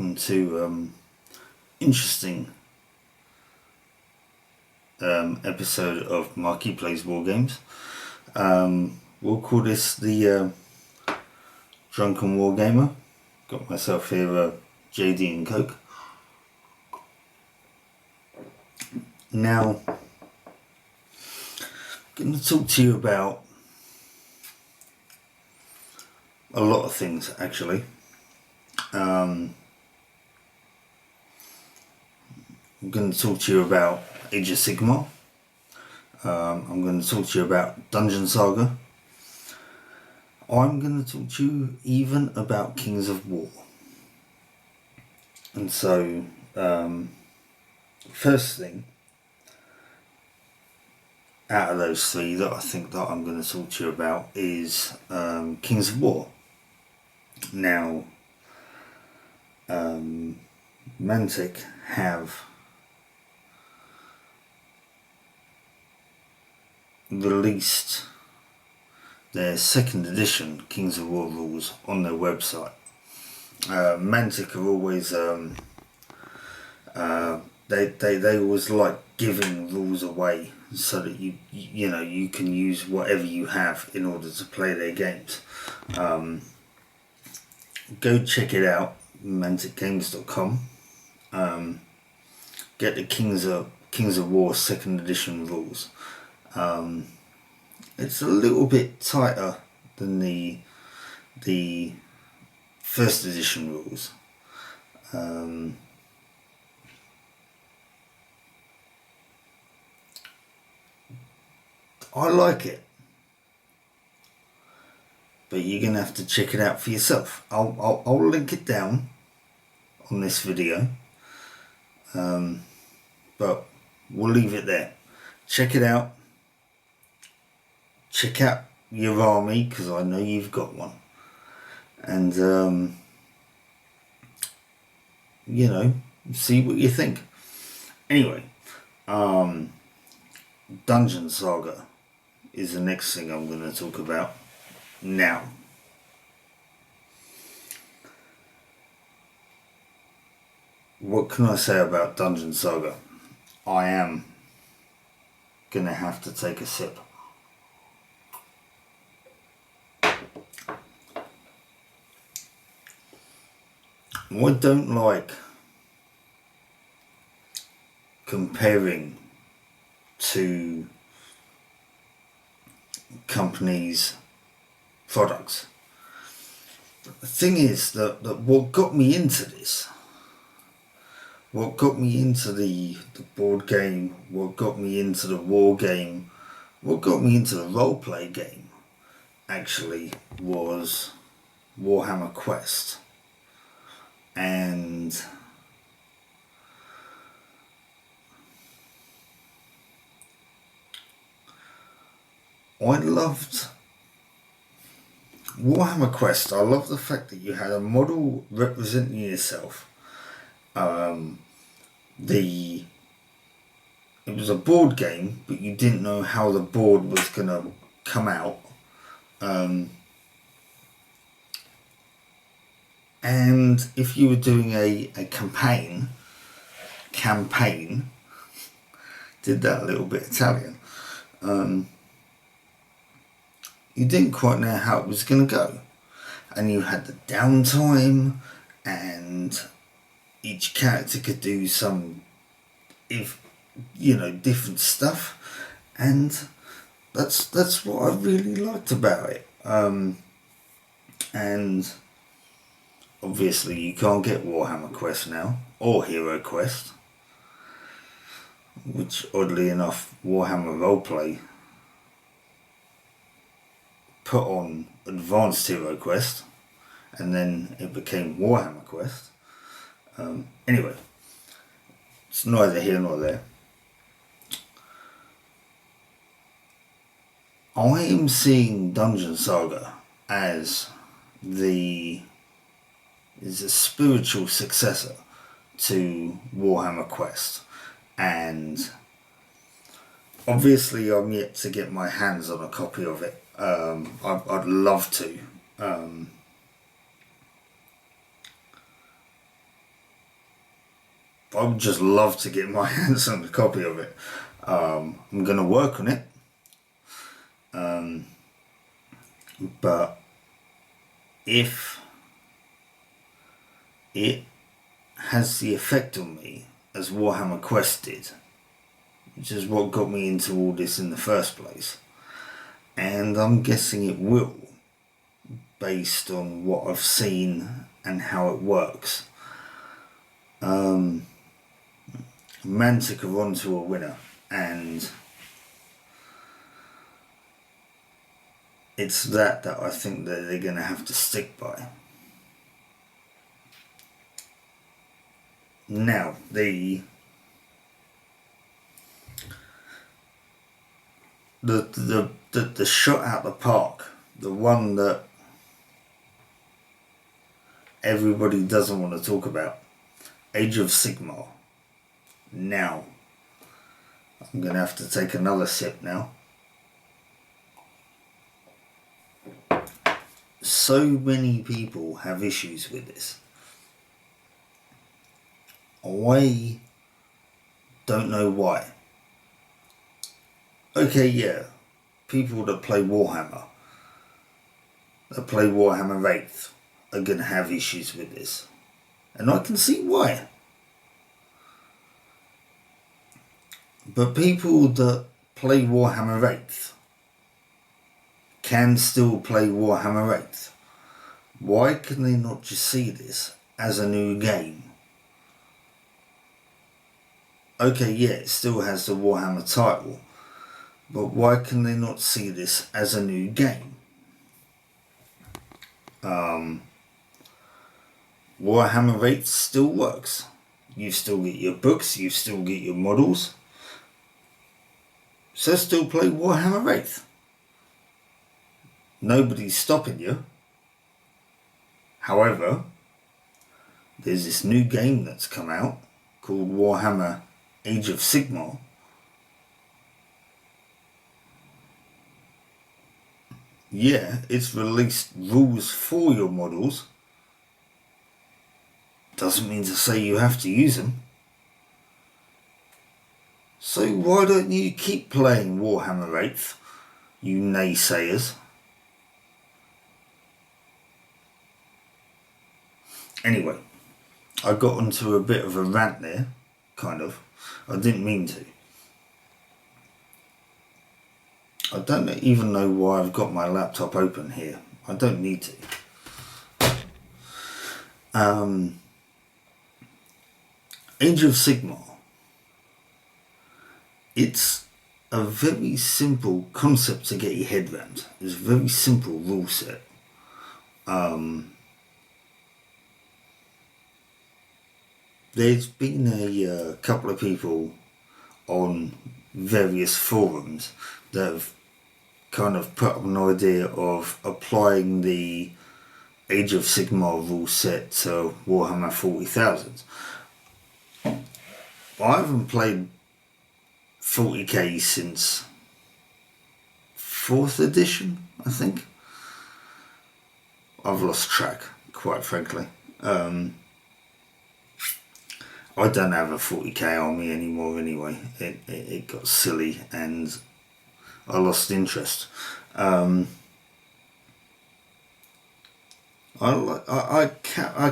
welcome to interesting episode of Marky Plays Wargames. We'll call this the Drunken Wargamer. Got myself here JD and Coke. Now, I'm going to talk to you about a lot of things actually. I'm going to talk to you about Age of Sigmar. I'm going to talk to you about Dungeon Saga. I'm going to talk to you even about Kings of War. And so, first thing out of those three that I think that I'm going to talk to you about is Kings of War. Now, Mantic have released their second edition Kings of War rules on their website. Mantic are always they always like giving rules away so that you can use whatever you have in order to play their games. Go check it out, manticgames.com. Get the Kings of War second edition rules. It's a little bit tighter than the first edition rules. I like it, but you're gonna have to check it out for yourself. I'll link it down on this video, but we'll leave it there. Check it out. Check out your army, because I know you've got one, and see what you think. Anyway, Dungeon Saga is the next thing I'm going to talk about now. What can I say about Dungeon Saga? I am going to have to take a sip. I don't like comparing to companies' products. The thing is that what got me into this, what got me into the board game, what got me into the war game, what got me into the roleplay game actually was Warhammer Quest. And I loved Warhammer Quest. I love the fact that you had a model representing yourself. It was a board game, but you didn't know how the board was going to come out. And if you were doing a campaign, did that a little bit Italian, you didn't quite know how it was going to go. And you had the downtime, and each character could do some, different stuff. And that's what I really liked about it. And obviously you can't get Warhammer Quest now, or Hero Quest, which oddly enough Warhammer Roleplay put on Advanced Hero Quest, and then it became Warhammer Quest. Anyway, it's neither here nor there. I am seeing Dungeon Saga as is a spiritual successor to Warhammer Quest, and obviously I'm yet to get my hands on a copy of it. I'd love to. I would just love to get my hands on a copy of it. I'm going to work on it. But if it has the effect on me as Warhammer Quest did, which is what got me into all this in the first place, and I'm guessing it will, based on what I've seen and how it works. Mantic are onto a winner, and it's that I think that they're going to have to stick by. Now, the shot out the park, the one that everybody doesn't want to talk about, Age of Sigmar. Now, I'm going to have to take another sip now. So many people have issues with this. I don't know why. Okay, yeah, people that play Warhammer 8th, are going to have issues with this. And I can see why. But people that play Warhammer 8th can still play Warhammer 8th. Why can they not just see this as a new game? Okay, yeah, it still has the Warhammer title, but why can they not see this as a new game? Warhammer 8 still works. You still get your books, you still get your models. So still play Warhammer 8th. Nobody's stopping you. However, there's this new game that's come out called Warhammer Age of Sigmar. Yeah, it's released rules for your models. Doesn't mean to say you have to use them. So why don't you keep playing Warhammer 8th, you naysayers? Anyway, I got onto a bit of a rant there, kind of. I didn't mean to. I don't even know why I've got my laptop open here. I don't need to. Age of Sigmar. It's a very simple concept to get your head around. It's a very simple rule set. There's been a couple of people on various forums that have kind of put up an idea of applying the Age of Sigmar rule set to Warhammer 40,000. I haven't played 40k since 4th edition, I think. I've lost track, quite frankly. I don't have a 40k army anymore anyway. It got silly and I lost interest. I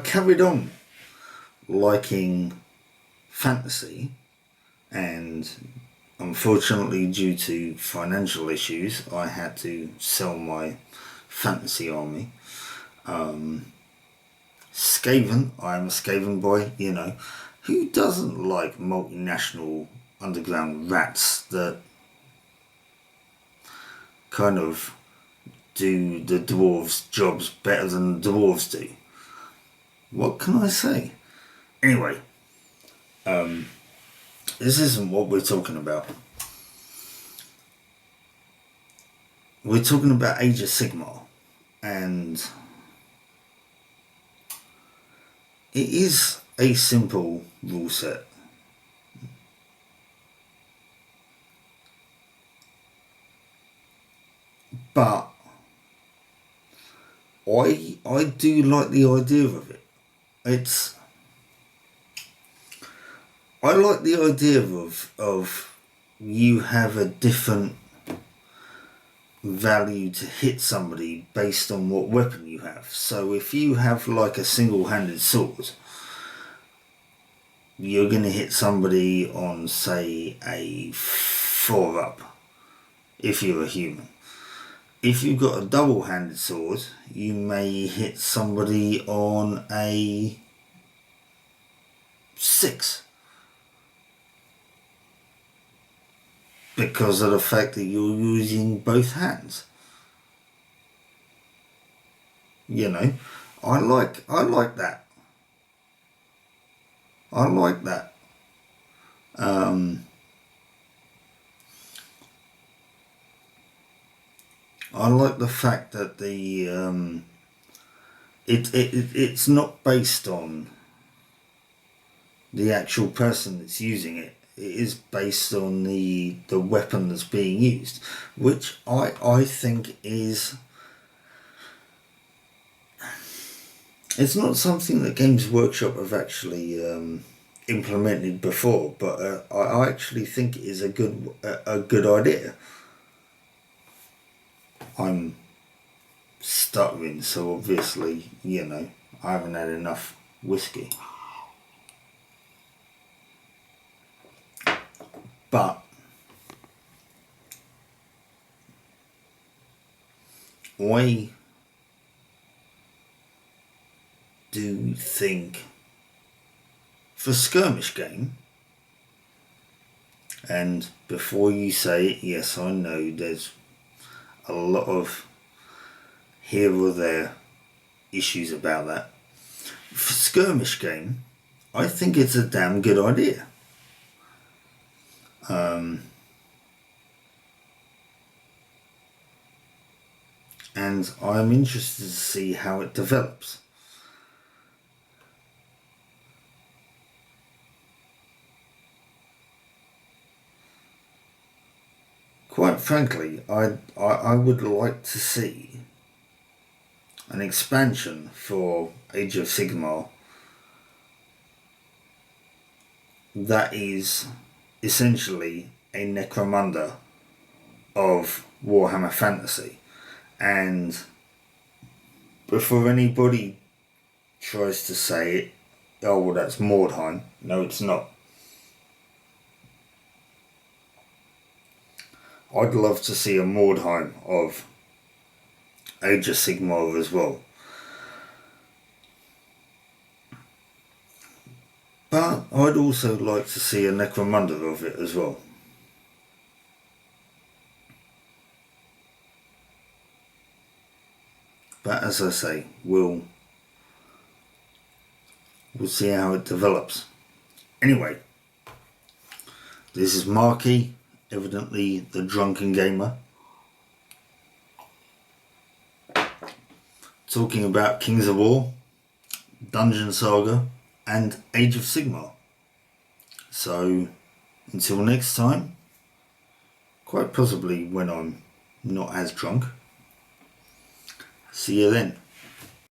carried on liking fantasy, and unfortunately due to financial issues I had to sell my fantasy army. Skaven, I'm a Skaven boy, you know. Who doesn't like multinational underground rats that kind of do the dwarves' jobs better than the dwarves do? What can I say? Anyway, this isn't what we're talking about. We're talking about Age of Sigmar, and it is a simple rule set. But I do like the idea of it. I like the idea of you have a different value to hit somebody based on what weapon you have. So if you have like a single-handed sword, you're going to hit somebody on, say, a 4-up if you're a human. If you've got a double-handed sword, you may hit somebody on a 6. Because of the fact that you're using both hands. You know, I like that. I like that. I like the fact that it's not based on the actual person that's using it. It is based on the weapon that's being used, which I think is, it's not something that Games Workshop have actually implemented before, but I actually think it is a good idea. I'm stuttering, so obviously, you know, I haven't had enough whiskey. But I do think for skirmish game, and before you say it, yes, I know there's a lot of here or there issues about that. For skirmish game, I think it's a damn good idea. And I'm interested to see how it develops. Quite frankly, I would like to see an expansion for Age of Sigmar that is essentially a Necromunda of Warhammer Fantasy. And before anybody tries to say it, oh well, that's Mordheim. No, it's not. I'd love to see a Mordheim of Age of Sigmar as well. But I'd also like to see a Necromunda of it as well. But as I say, we'll see how it develops. Anyway, this is Marky, evidently the Drunken Gamer, talking about Kings of War, Dungeon Saga, and Age of Sigmar. So, until next time, quite possibly when I'm not as drunk, see you then.